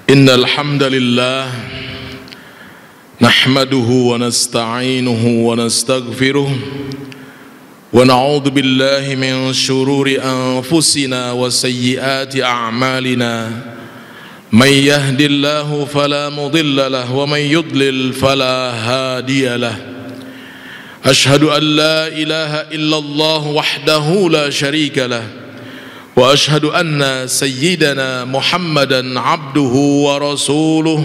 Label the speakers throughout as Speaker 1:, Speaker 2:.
Speaker 1: Innal hamdalillah nahmaduhu wa nasta'inuhu wa nastaghfiruh wa na'udzu billahi min shururi anfusina wa sayyiati a'malina may yahdihillahu fala mudilla lahu wa may yudlil fala hadiya lahu ashhadu an la ilaha illallah wahdahu la syarika lahu wa ashhadu anna sayyidana Muhammadan abduhu wa rasuluh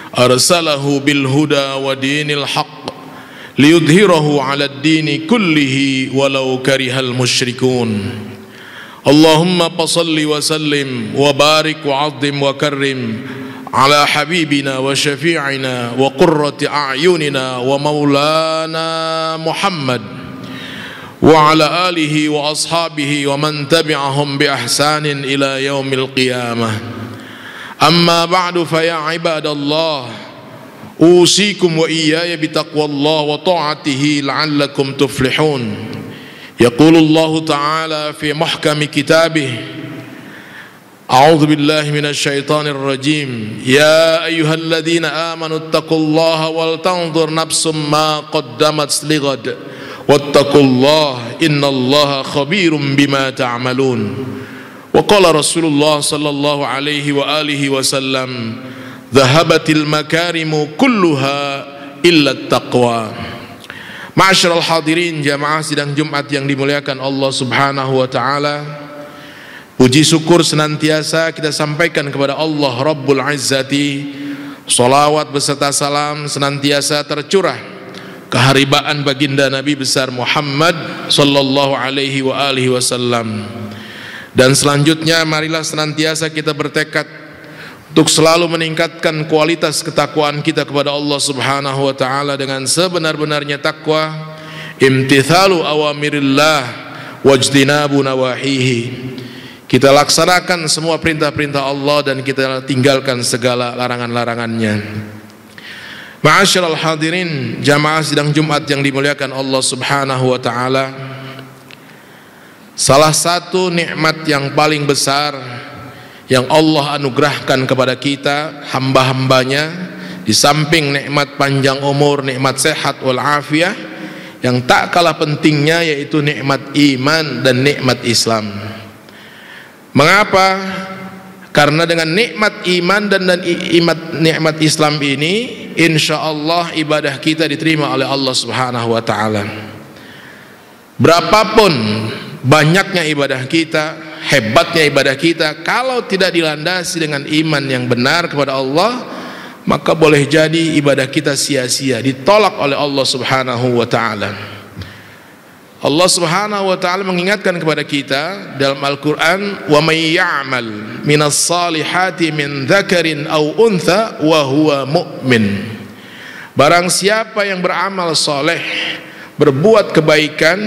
Speaker 1: arsalahu bil huda wa dinil haqq liyudhhirahu 'ala ad-dini kullihi walau karihal musyrikun. Allahumma salli wa sallim wa barik wa 'azzim wa karrim ala habibina wa syafi'ina wa qurrati a'yunina wa maulana Muhammad wa ala alihi wa ashabihi wa man tabi'ahum bi ihsanin ila yaumil qiyamah. Amma ba'du fa ya ibadallah, usikum wa iyaya bi taqwallah wa ta'atihi la'allakum tuflihun. Yaqulu Allah ta'ala fi muhkami kitabih, a'udzu billahi minasy syaithanir rajim, ya ayyuhalladzina amanu taqullaha wal tanzur nafsum ma qaddamat lighad wattaqullaha innallaha khabirum bima ta'malun. Wa qala Rasulullah sallallahu alaihi wa alihi wasallam, dhahabatil makarimu kulluha illa taqwa. Ma'asyiral hadirin jamaah sidang Jumat yang dimuliakan Allah Subhanahu wa taala, puji syukur senantiasa kita sampaikan kepada Allah Rabbul Izzati. Salawat beserta salam senantiasa tercurah keharibaan baginda Nabi besar Muhammad sallallahu alaihi wa alihi wasallam. Dan selanjutnya marilah senantiasa kita bertekad untuk selalu meningkatkan kualitas ketakwaan kita kepada Allah Subhanahu wa taala dengan sebenar-benarnya takwa, imtithalu awamirillah wajtinabu nawahihi. Kita laksanakan semua perintah-perintah Allah dan kita tinggalkan segala larangan-larangannya. Ma'asyiral hadirin jamaah sidang Jumat yang dimuliakan Allah Subhanahu wa taala, salah satu nikmat yang paling besar yang Allah anugerahkan kepada kita hamba-hambanya, di samping nikmat panjang umur, nikmat sehat wal afiyah, yang tak kalah pentingnya yaitu nikmat iman dan nikmat Islam. Mengapa? Karena dengan nikmat iman dan nikmat Islam ini, insyaallah ibadah kita diterima oleh Allah Subhanahu wa taala. Berapapun banyaknya ibadah kita, hebatnya ibadah kita, kalau tidak dilandasi dengan iman yang benar kepada Allah, maka boleh jadi ibadah kita sia-sia, ditolak oleh Allah Subhanahu wa taala. Allah Subhanahu wa taala mengingatkan kepada kita dalam Al-Qur'an, wa may ya'mal minas salihati min dzakarin aw untha wa huwa mu'min. Barang siapa yang beramal soleh, berbuat kebaikan,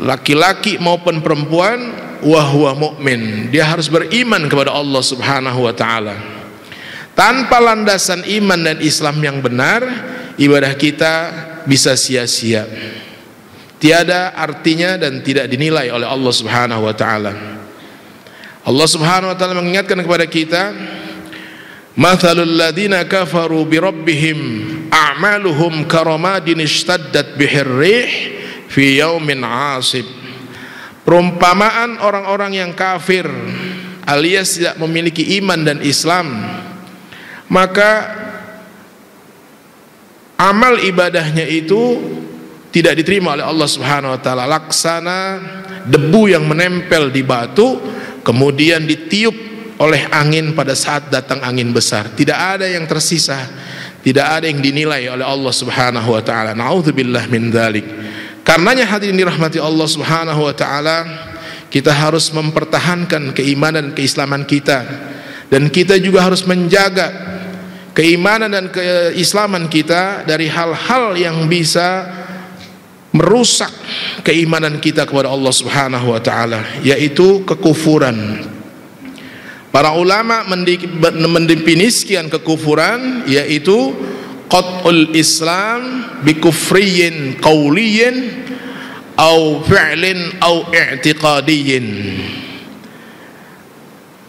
Speaker 1: laki-laki maupun perempuan, wa huwa mu'min, dia harus beriman kepada Allah Subhanahu wa taala. Tanpa landasan iman dan Islam yang benar, ibadah kita bisa sia-sia, tiada artinya dan tidak dinilai oleh Allah Subhanahu wa taala. Allah Subhanahu wa taala mengingatkan kepada kita, mathalul ladzina kafaru bi rabbihim a'maluhum karamadin ishtaddat bihir rih fi yaumin 'asib. Perumpamaan orang-orang yang kafir alias tidak memiliki iman dan Islam, maka amal ibadahnya itu tidak diterima oleh Allah Subhanahu wa taala, laksana debu yang menempel di batu kemudian ditiup oleh angin pada saat datang angin besar. Tidak ada yang tersisa, tidak ada yang dinilai oleh Allah Subhanahu wa taala. Nauzubillah min dzalik. Karenanya hadirin dirahmati Allah Subhanahu wa taala, kita harus mempertahankan keimanan dan keislaman kita, dan kita juga harus menjaga keimanan dan keislaman kita dari hal-hal yang bisa merusak keimanan kita kepada Allah Subhanahu wa taala, yaitu kekufuran. Para ulama mendefinisikan kekufuran yaitu qat'ul Islam bi kufriyin qawliyin au fi'lin au i'tiqadiyin.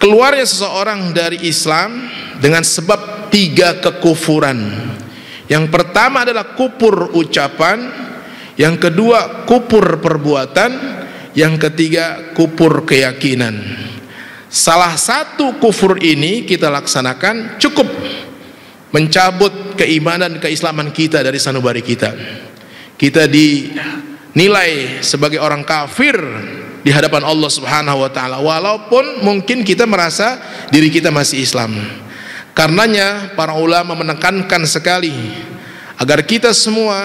Speaker 1: keluarnya seseorang dari Islam dengan sebab 3 kekufuran. Yang pertama adalah kufur ucapan, yang kedua kufur perbuatan, yang ketiga kufur keyakinan. Salah satu kufur ini kita laksanakan cukup mencabut keimanan keislaman kita dari sanubari kita. Kita dinilai sebagai orang kafir di hadapan Allah Subhanahu wa taala, walaupun mungkin kita merasa diri kita masih Islam. Karenanya para ulama menekankan sekali agar kita semua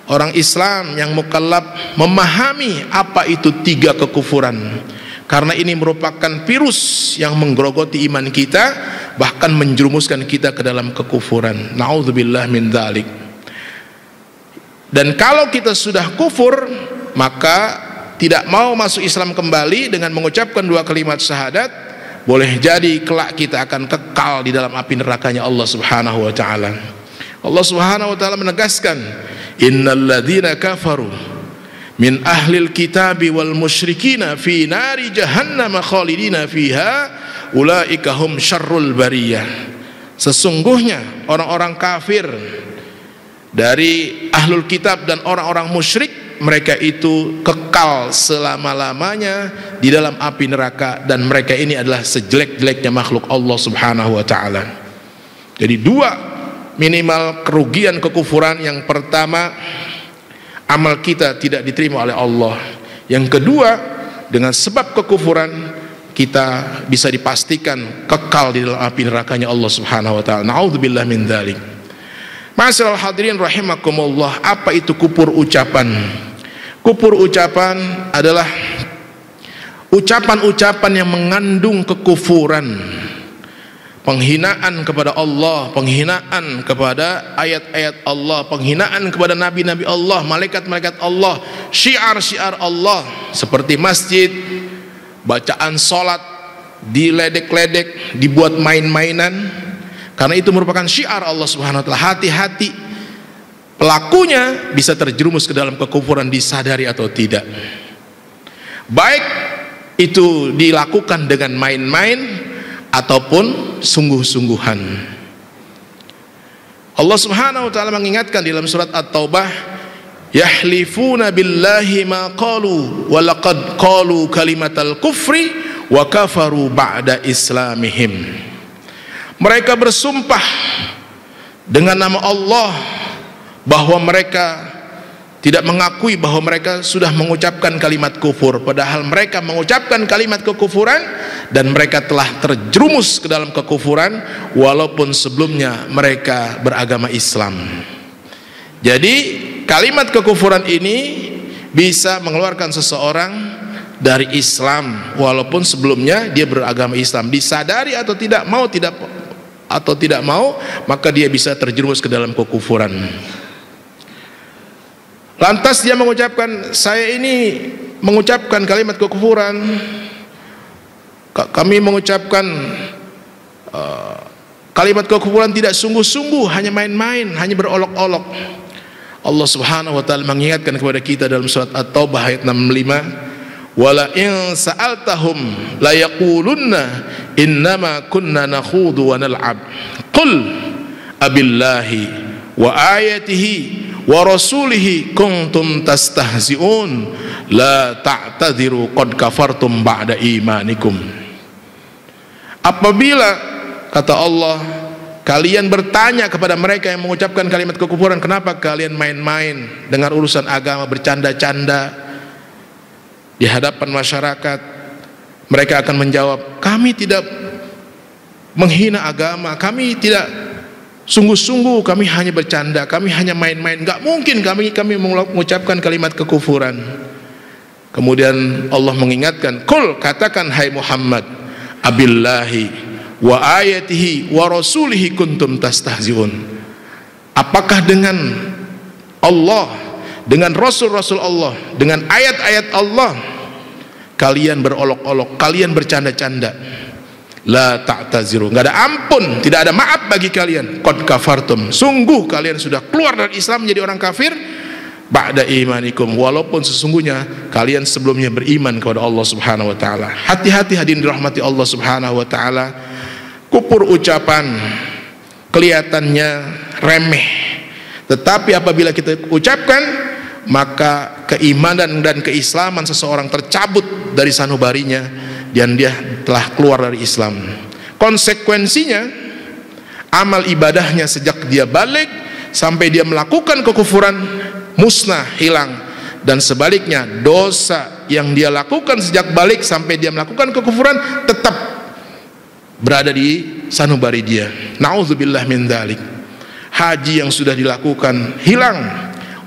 Speaker 1: orang Islam yang mukallaf memahami apa itu 3 kekufuran, karena ini merupakan virus yang menggerogoti iman kita, bahkan menjerumuskan kita ke dalam kekufuran. Na'udzubillah min dzalik. Dan kalau kita sudah kufur, maka tidak mau masuk Islam kembali dengan mengucapkan 2 kalimat syahadat, boleh jadi kelak kita akan kekal di dalam api nerakanya Allah Subhanahu wa taala. Allah Subhanahu wa taala menegaskan, innalladzina kafaru min ahlil kitabi wal musyrikina fi nari jahannam khalidina fiha ulaika hum syarrul bariyah. Sesungguhnya orang-orang kafir dari ahlul kitab dan orang-orang musyrik, mereka itu kekal selama-lamanya di dalam api neraka, dan mereka ini adalah sejelek-jeleknya makhluk Allah Subhanahu wa taala. Jadi 2 minimal kerugian kekufuran. Yang pertama, amal kita tidak diterima oleh Allah. Yang kedua, dengan sebab kekufuran kita bisa dipastikan kekal di dalam api nerakanya Allah Subhanahu wa taala. Na'udzubillah min dzalik. Ma'asyiral hadirin rahimakumullah, apa itu kufur ucapan? Kufur ucapan adalah ucapan-ucapan yang mengandung kekufuran, penghinaan kepada Allah, penghinaan kepada ayat-ayat Allah, penghinaan kepada nabi-nabi Allah, malaikat-malaikat Allah, syiar-syiar Allah seperti masjid, bacaan salat diledek-ledek, dibuat main-mainan, karena itu merupakan syiar Allah Subhanahu wa taala. Hati-hati, pelakunya bisa terjerumus ke dalam kekufuran disadari atau tidak. Baik itu dilakukan dengan main-main ataupun sungguh-sungguhan. Allah Subhanahu wa taala mengingatkan di dalam surat At-Taubah, yahlifuna billahi ma qalu wa laqad qalu kalimatal kufri wa kafaru ba'da islamihim. Mereka bersumpah dengan nama Allah bahwa mereka tidak mengakui bahwa mereka sudah mengucapkan kalimat kufur, padahal mereka mengucapkan kalimat kekufuran dan mereka telah terjerumus ke dalam kekufuran walaupun sebelumnya mereka beragama Islam. Jadi kalimat kekufuran ini bisa mengeluarkan seseorang dari Islam walaupun sebelumnya dia beragama Islam, disadari atau tidak mau, maka dia bisa terjerumus ke dalam kekufuran. Lantas dia mengucapkan, saya ini mengucapkan kalimat kekufuran, kami mengucapkan kalimat kekufuran tidak sungguh-sungguh, hanya main-main, hanya berolok-olok. Allah Subhanahu wa taala mengingatkan kepada kita dalam surat At-Taubah ayat 65, wala in sa'altahum la yaqulunna innama kunna nakhudu wa nal'ab qul abillahi wa ayatihi wa rasulihi kuntum tastahzi'un la ta'tadiru qad kafartum ba'da imanikum. Apabila, kata Allah, kalian bertanya kepada mereka yang mengucapkan kalimat kekufuran, kenapa kalian main-main dengan urusan agama, bercanda-canda di hadapan masyarakat, mereka akan menjawab, kami tidak menghina agama, kami tidak sungguh-sungguh, kami hanya bercanda, kami hanya main-main, gak mungkin kami mengucapkan kalimat kekufuran. Kemudian Allah mengingatkan, qul, katakan hai Muhammad, abillahi wa ayatihi wa rasulihi kuntum tastahzi'un. Apakah dengan Allah, dengan Rasul-Rasul Allah, dengan ayat-ayat Allah kalian berolok-olok, kalian bercanda-canda? La ta'taziru, nggak ada ampun, tidak ada maaf bagi kalian. Qad kafartum, sungguh kalian sudah keluar dari Islam menjadi orang kafir ba'da imanikum, walaupun sesungguhnya kalian sebelumnya beriman kepada Allah Subhanahu wa taala. Hati-hati hadirin dirahmati Allah Subhanahu wa taala. Kufur ucapan kelihatannya remeh, tetapi apabila kita ucapkan, maka keimanan dan keislaman seseorang tercabut dari sanubarinya dan dia telah keluar dari Islam. Konsekuensinya, amal ibadahnya sejak dia balik sampai dia melakukan kekufuran musnah, hilang. Dan sebaliknya, dosa yang dia lakukan sejak balik sampai dia melakukan kekufuran tetap berada di sanubari dia. Nauzubillah min dzalik. Haji yang sudah dilakukan hilang,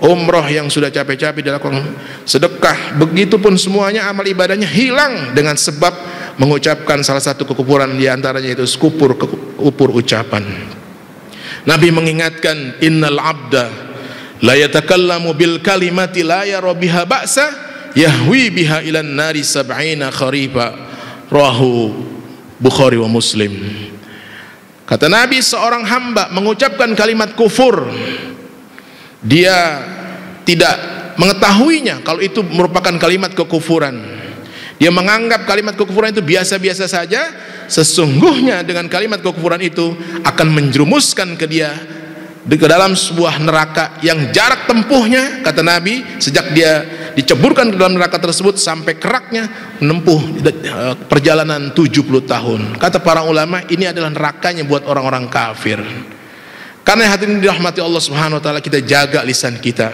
Speaker 1: umroh yang sudah capek-capek dilakukan, sedekah, begitupun semuanya amal ibadahnya hilang dengan sebab mengucapkan salah satu kekufuran, diantaranya itu kufur ucapan. Nabi mengingatkan, innal abda la yatakallamu bil kalimati la yara biha ba'sa yahwi biha ilan nari sab'ina kharifa, rawahu Bukhari wa Muslim. Kata Nabi, seorang hamba mengucapkan kalimat kufur, dia tidak mengetahuinya kalau itu merupakan kalimat kekufuran. Dia menganggap kalimat kekufuran itu biasa-biasa saja. Sesungguhnya dengan kalimat kekufuran itu akan menjerumuskan ke dia ke dalam sebuah neraka yang jarak tempuhnya, kata Nabi, sejak dia diceburkan ke dalam neraka tersebut sampai keraknya menempuh perjalanan 70 tahun. Kata para ulama, ini adalah nerakanya buat orang-orang kafir. Karena hadirin dirahmati Allah Subhanahu wa taala, kita jaga lisan kita.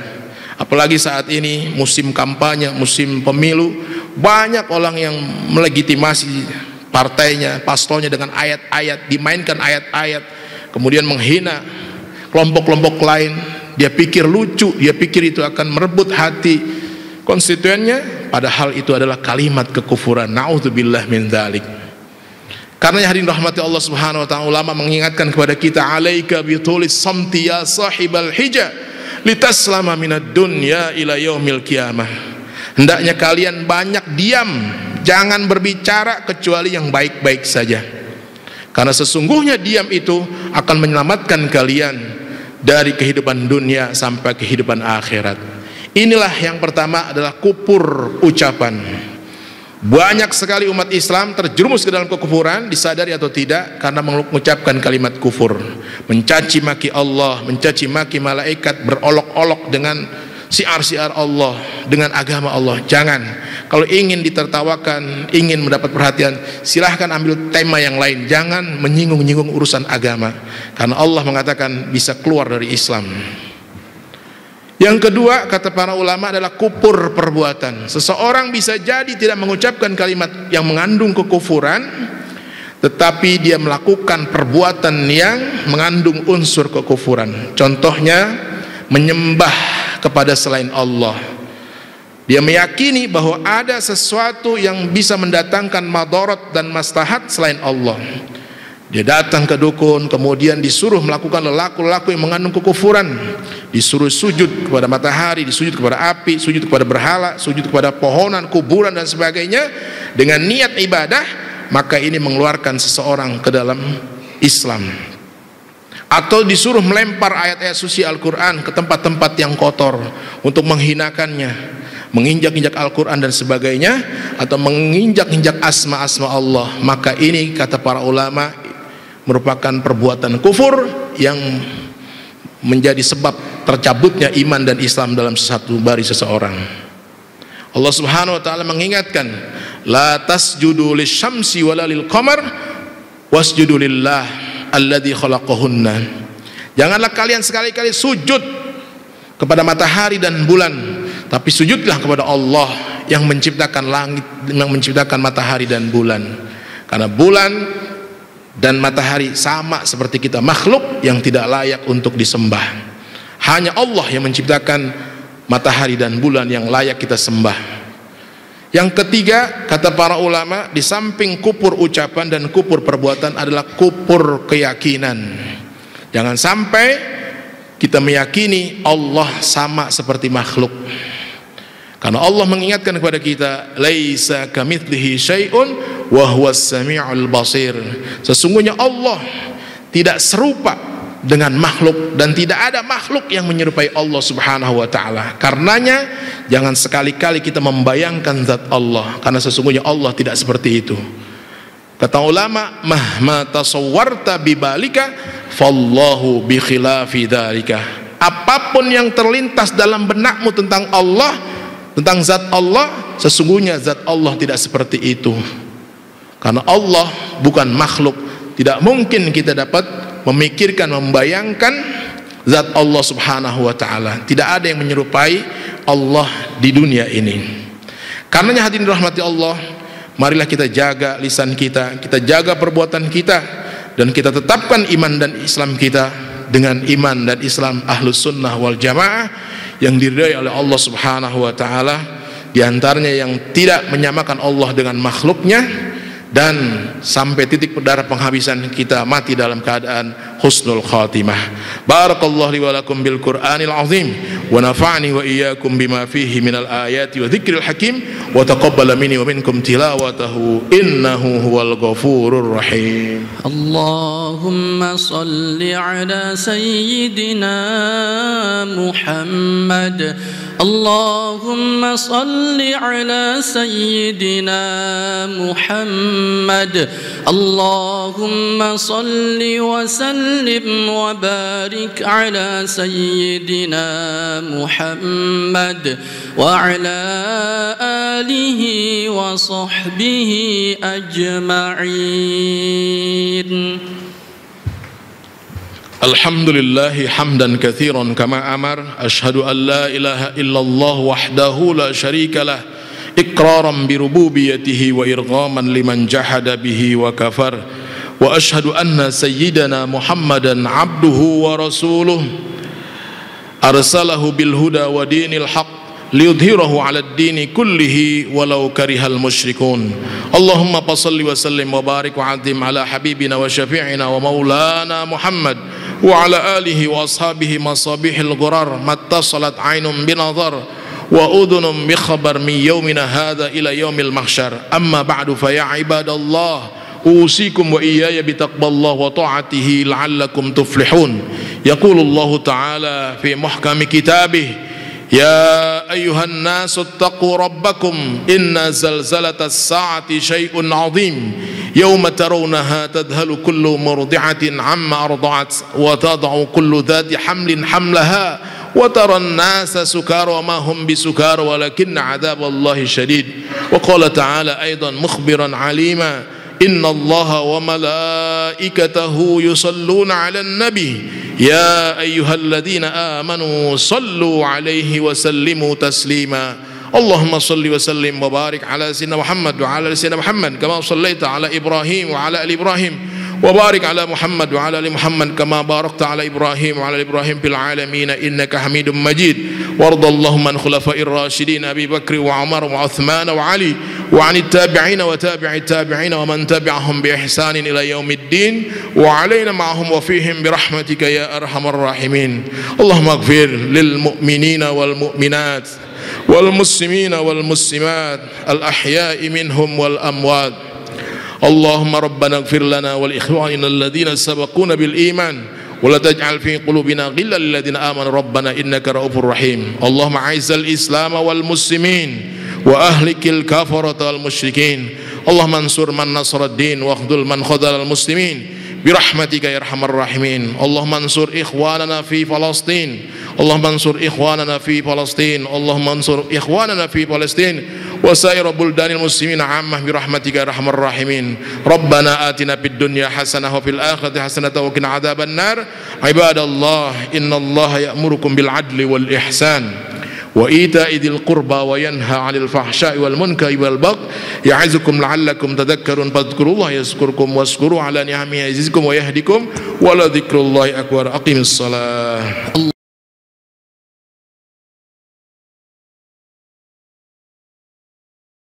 Speaker 1: Apalagi saat ini musim kampanye, musim pemilu, banyak orang yang melegitimasi partainya, paslonnya dengan ayat-ayat, dimainkan ayat-ayat, kemudian menghina kelompok-kelompok lain. Dia pikir lucu, dia pikir itu akan merebut hati konstituennya, padahal itu adalah kalimat kekufuran. Nauzubillah min dzalik. Karena hadirin rahmati Allah Subhanahu wa taala, ulama mengingatkan kepada kita, alaika bitulis samti ya sahibal hija litaslama minad dunya ila yaumil qiyamah. Hendaknya kalian banyak diam, jangan berbicara kecuali yang baik-baik saja. Karena sesungguhnya diam itu akan menyelamatkan kalian dari kehidupan dunia sampai kehidupan akhirat. Inilah yang pertama, adalah kufur ucapan. Banyak sekali umat Islam terjerumus ke dalam kekufuran, disadari atau tidak, karena mengucapkan kalimat kufur, mencaci maki Allah, mencaci maki malaikat, berolok-olok dengan siar-siar Allah, dengan agama Allah. Jangan. Kalau ingin ditertawakan, ingin mendapat perhatian, silahkan ambil tema yang lain. Jangan menyinggung-nyinggung urusan agama, karena Allah mengatakan bisa keluar dari Islam. Yang kedua, kata para ulama, adalah kufur perbuatan. Seseorang bisa jadi tidak mengucapkan kalimat yang mengandung kekufuran, tetapi dia melakukan perbuatan yang mengandung unsur kekufuran. Contohnya, menyembah kepada selain Allah. Dia meyakini bahwa ada sesuatu yang bisa mendatangkan madarat dan maslahat selain Allah. Dia datang ke dukun, kemudian disuruh melakukan lelaku-lelaku yang mengandung kekufuran. Disuruh sujud kepada matahari, disujud kepada api, sujud kepada berhala, sujud kepada pohonan, kuburan dan sebagainya dengan niat ibadah, maka ini mengeluarkan seseorang ke dalam Islam. Atau disuruh melempar ayat-ayat suci Al-Quran ke tempat-tempat yang kotor untuk menghinakannya, menginjak-injak Al-Quran dan sebagainya, atau menginjak-injak asma-asma Allah. Maka ini, kata para ulama, merupakan perbuatan kufur yang menjadi sebab tercabutnya iman dan Islam dalam satu bari seseorang. Allah Subhanahu wa taala mengingatkan, la tasjudu lisyamsi wala lil qamar wasjudu lillah alladzi khalaqahunna. Janganlah kalian sekali-kali sujud kepada matahari dan bulan, tapi sujudlah kepada Allah yang menciptakan langit, yang menciptakan matahari dan bulan. Karena bulan dan matahari sama seperti kita, makhluk yang tidak layak untuk disembah. Hanya Allah yang menciptakan matahari dan bulan yang layak kita sembah. Yang ketiga, kata para ulama, di samping kufur ucapan dan kufur perbuatan adalah kufur keyakinan. Jangan sampai kita meyakini Allah sama seperti makhluk. Karena Allah mengingatkan kepada kita, laisa kamitslihi syai'un wa huwas sami'ul basir. Sesungguhnya Allah tidak serupa dengan makhluk, dan tidak ada makhluk yang menyerupai Allah Subhanahu wa taala. Karenanya jangan sekali-kali kita membayangkan zat Allah, karena sesungguhnya Allah tidak seperti itu. Kata ulama, mahma tasawwarta bibalika fallahu bi khilafi dzalika. Apapun yang terlintas dalam benakmu tentang Allah, tentang zat Allah, sesungguhnya zat Allah tidak seperti itu. Karena Allah bukan makhluk. Tidak mungkin kita dapat memikirkan, membayangkan zat Allah Subhanahu wa taala. Tidak ada yang menyerupai Allah di dunia ini. Karenanya hadirin rahmati Allah, marilah kita jaga lisan kita, kita jaga perbuatan kita, dan kita tetapkan iman dan Islam kita dengan iman dan Islam Ahlus Sunnah wal Jamaah yang diridhai oleh Allah Subhanahu wa taala. Di antaranya yang tidak menyamakan Allah dengan makhluknya, dan sampai titik darah penghabisan kita mati dalam keadaan husnul khatimah. Barakallahu li wa lakum bil Qur'anil azim, wa nafa'ani wa iyyakum bima fihi minal ayati wa dzikril hakim, wa taqabbala minni wa minkum tilawatahu innahu huwal ghafurur rahim.
Speaker 2: Allahumma salli ala sayyidina Muhammad. Allahumma salli ala sayyidina Muhammad. Allahumma salli wa sallim wa barik ala sayyidina Muhammad wa ala alihi wa sahbihi ajma'in.
Speaker 1: Alhamdulillahi hamdan katsiran kama amar. Asyhadu an la ilaha illallah wahdahu la syarika lah, iqraran bi rububiyyatihi wa irghaman liman jahada bihi wa kafar. Wa asyhadu anna sayyidana Muhammadan abduhu wa rasuluh, arsalahu bil huda wa dinil haqq liyudhhirahu 'ala ad-dini kullihi walau karihal musyrikun. Allahumma salli wa sallim wa barik wa 'azzim ala habibina wa syafi'ina wa maulana Muhammad wa ala alihi wa ashabihi masabihil ghurar mattasalat 'ainun binadhar wa udhunun bi khabar min yaumina hadza ila yaumil mahsyar. Amma ba'du, fa ya ibadallah, usikum wa iyaya bi taqwallahi wa ta'atihi la'allakum tuflihun. Yaqulullahu ta'ala fi muhkami kitabih: Ya ayyuhan nasu attaqu rabbakum inna zalzalatas saati syai'un 'azim yawma tarawnaha tadhalu kullu murdi'atin 'amma arda'at wa tad'u kullu dhati hamlin hamlaha wa taran nasa sukara wa ma hum bisukara walakinna 'adzaballahi syadid. Wa qala ta'ala aidan mukhbiran 'alima inna allaha wa malaikatahu yusalluna 'alan nabi ya ayyuhalladzina amanu sallu 'alaihi wa sallimu taslima. Allahumma salli wa sallim wa barik ala sayyidina Muhammad wa ala ali sayyidina Muhammad kama sallaita ala Ibrahim wa ala ali Ibrahim wa barik ala Muhammad wa ala ali Muhammad kama barakta ala Ibrahim wa ala ali Ibrahim fil alamin innaka Hamidum Majid. Warda Allahumma an khulafa'ir rasyidin Abi Bakr wa Umar wa Uthman wa Ali wa 'anit tabi'in wa tabi'it tabi'in wa man tabi'ahum bi ihsanin ila yaumiddin wa 'alaina ma'ahum wa fihim bi rahmatika ya arhamar rahimin. Allahumma ighfir lil mu'minina wal mu'minat wal muslimina wal muslimat al ahya'i minhum wal amwat. Allahumma rabbana ighfir lana wal ikhwanina alladhina sabaquna bil iman ولا تجعل في قلوبنا غلا للذين آمنوا ربنا إنك رؤوف رحيم. اللهم أعز الإسلام والمسلمين وأهلك الكفرة والمشركين. اللهم انصر من نصر الدين واخذل من خذل المسلمين برحمتك يا أرحم الراحمين. اللهم انصر إخواننا في فلسطين. اللهم انصر إخواننا في فلسطين. اللهم انصر إخواننا في فلسطين وسائر بلدان المسلمين عامة برحمتك يا أرحم الراحمين. ربنا آتنا في الدنيا حسنة وفي الآخرة حسنة وقنا عذاب النار. عباد الله إن الله يأمركم بالعدل والإحسان وإيتاء ذي القربى وينهى عن الفحشاء والمنكر والبغي يعظكم لعلكم تذكرون. فاذكروا الله يذكركم واشكروا على نعمه يزدكم ويهدكم ولذكر الله أكبر. أقيموا الصلاة.